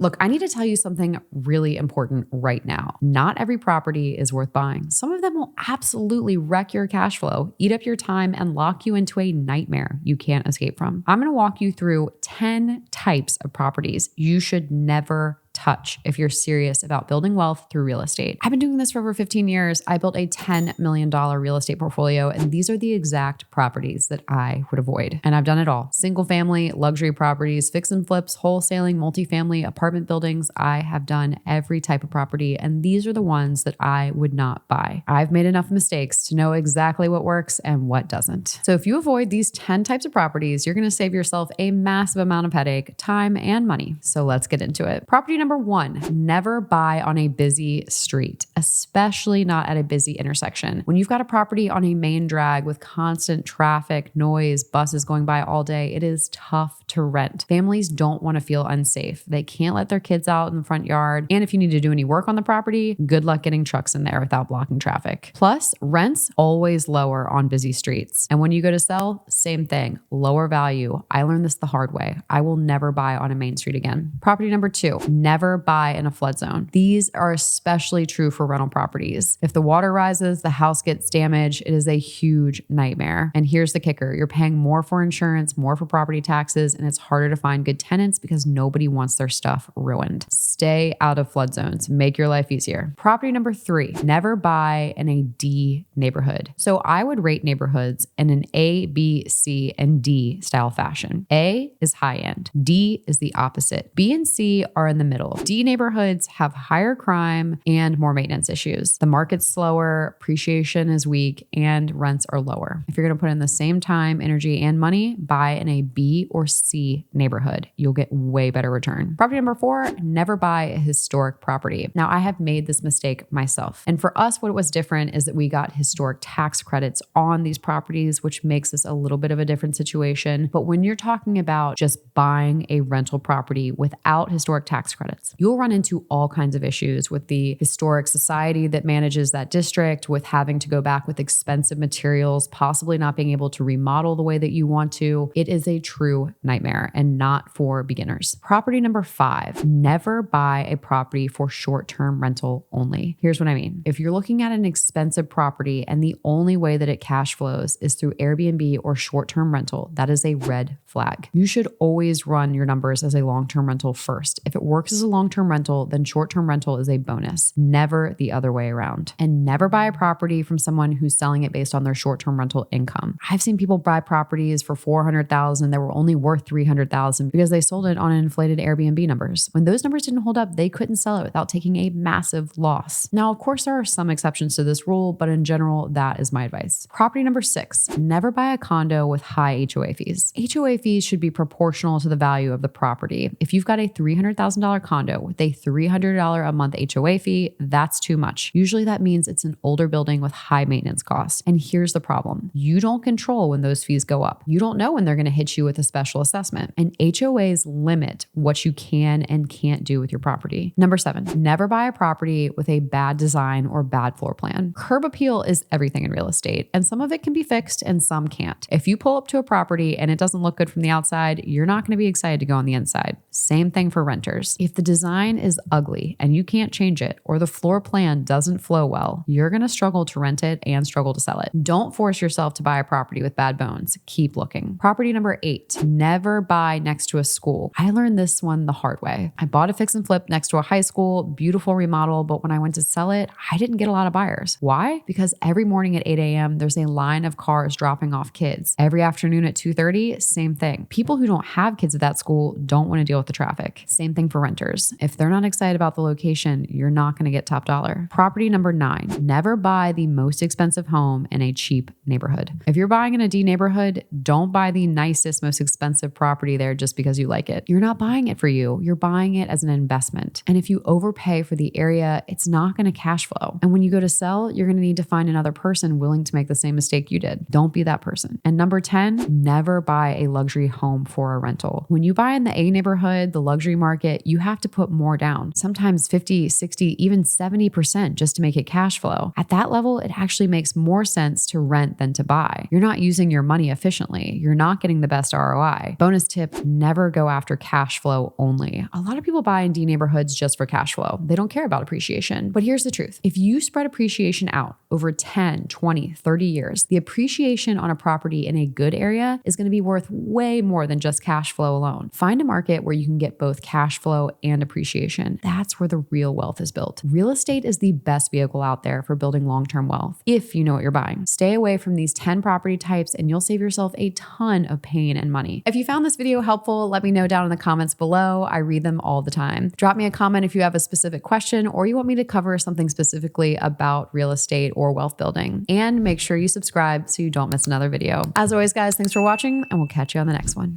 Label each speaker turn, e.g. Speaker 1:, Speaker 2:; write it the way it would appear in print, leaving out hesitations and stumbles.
Speaker 1: Look, I need to tell you something really important right now. Not every property is worth buying. Some of them will absolutely wreck your cash flow, eat up your time, and lock you into a nightmare you can't escape from. I'm going to walk you through 10 types of properties you should never touch if you're serious about building wealth through real estate. I've been doing this for over 15 years. I built a $10 million real estate portfolio, and these are the exact properties that I would avoid. And I've done it all. Single family, luxury properties, fix and flips, wholesaling, multifamily, apartment buildings. I have done every type of property, and these are the ones that I would not buy. I've made enough mistakes to know exactly what works and what doesn't. So if you avoid these 10 types of properties, you're going to save yourself a massive amount of headache, time, and money. So let's get into it. Property number 1, never buy on a busy street, especially not at a busy intersection. When you've got a property on a main drag with constant traffic, noise, buses going by all day, it is tough to rent. Families don't want to feel unsafe. They can't let their kids out in the front yard. And if you need to do any work on the property, good luck getting trucks in there without blocking traffic. Plus, rent's always lower on busy streets. And when you go to sell, same thing, lower value. I learned this the hard way. I will never buy on a main street again. Property number 2, never buy in a flood zone. These are especially true for rental properties. If the water rises, the house gets damaged, it is a huge nightmare. And here's the kicker. You're paying more for insurance, more for property taxes, and it's harder to find good tenants because nobody wants their stuff ruined. Stay out of flood zones. Make your life easier. Property number 3, never buy in a D neighborhood. So I would rate neighborhoods in an A, B, C, and D style fashion. A is high end. D is the opposite. B and C are in the middle. D neighborhoods have higher crime and more maintenance issues. The market's slower, appreciation is weak, and rents are lower. If you're going to put in the same time, energy, and money, buy in a B or C neighborhood. You'll get way better return. Property number 4, never buy a historic property. Now, I have made this mistake myself. And for us, what was different is that we got historic tax credits on these properties, which makes this a little bit of a different situation. But when you're talking about just buying a rental property without historic tax credits, you'll run into all kinds of issues with the historic society that manages that district, with having to go back with expensive materials, possibly not being able to remodel the way that you want to. It is a true nightmare and not for beginners. Property number 5, never buy a property for short-term rental only. Here's what I mean. If you're looking at an expensive property and the only way that it cash flows is through Airbnb or short-term rental, that is a red flag. You should always run your numbers as a long-term rental first. If it works as a long-term rental, then short-term rental is a bonus, never the other way around. And never buy a property from someone who's selling it based on their short-term rental income. I've seen people buy properties for $400,000 that were only worth $300,000 because they sold it on inflated Airbnb numbers. When those numbers didn't hold up, they couldn't sell it without taking a massive loss. Now, of course, there are some exceptions to this rule, but in general, that is my advice. Property number 6, never buy a condo with high HOA fees. HOA fees should be proportional to the value of the property. If you've got a $300,000 condo with a $300 a month HOA fee, that's too much. Usually that means it's an older building with high maintenance costs. And here's the problem. You don't control when those fees go up. You don't know when they're going to hit you with a special assessment. And HOAs limit what you can and can't do with your property. Number 7, never buy a property with a bad design or bad floor plan. Curb appeal is everything in real estate, and some of it can be fixed and some can't. If you pull up to a property and it doesn't look good from the outside, you're not going to be excited to go on the inside. Same thing for renters. If the design is ugly and you can't change it, or the floor plan doesn't flow well, you're going to struggle to rent it and struggle to sell it. Don't force yourself to buy a property with bad bones. Keep looking. Property number 8, never buy next to a school. I learned this one the hard way. I bought a fix and flip next to a high school, beautiful remodel, but when I went to sell it, I didn't get a lot of buyers. Why? Because every morning at 8 a.m., there's a line of cars dropping off kids. Every afternoon at 2:30, same thing. People who don't have kids at that school don't want to deal with the traffic. Same thing for renters. If they're not excited about the location, you're not going to get top dollar. Property number 9, never buy the most expensive home in a cheap neighborhood. If you're buying in a D neighborhood, don't buy the nicest, most expensive property there just because you like it. You're not buying it for you. You're buying it as an investment. And if you overpay for the area, it's not going to cash flow. And when you go to sell, you're going to need to find another person willing to make the same mistake you did. Don't be that person. And number 10, never buy a luxury home for a rental. When you buy in the A neighborhood, the luxury market, you have to put more down, sometimes 50, 60, even 70% just to make it cash flow. At that level, it actually makes more sense to rent than to buy. You're not using your money efficiently. You're not getting the best ROI. Bonus tip, never go after cash flow only. A lot of people buy in D neighborhoods just for cash flow. They don't care about appreciation. But here's the truth. If you spread appreciation out over 10, 20, 30 years, the appreciation on a property in a good area is going to be worth way more than just cash flow alone. Find a market where you can get both cash flow and appreciation. That's where the real wealth is built. Real estate is the best vehicle out there for building long-term wealth, if you know what you're buying. Stay away from these 10 property types and you'll save yourself a ton of pain and money. If you found this video helpful, let me know down in the comments below. I read them all the time. Drop me a comment if you have a specific question or you want me to cover something specifically about real estate or wealth building. And make sure you subscribe so you don't miss another video. As always, guys, thanks for watching and we'll catch you on the next one.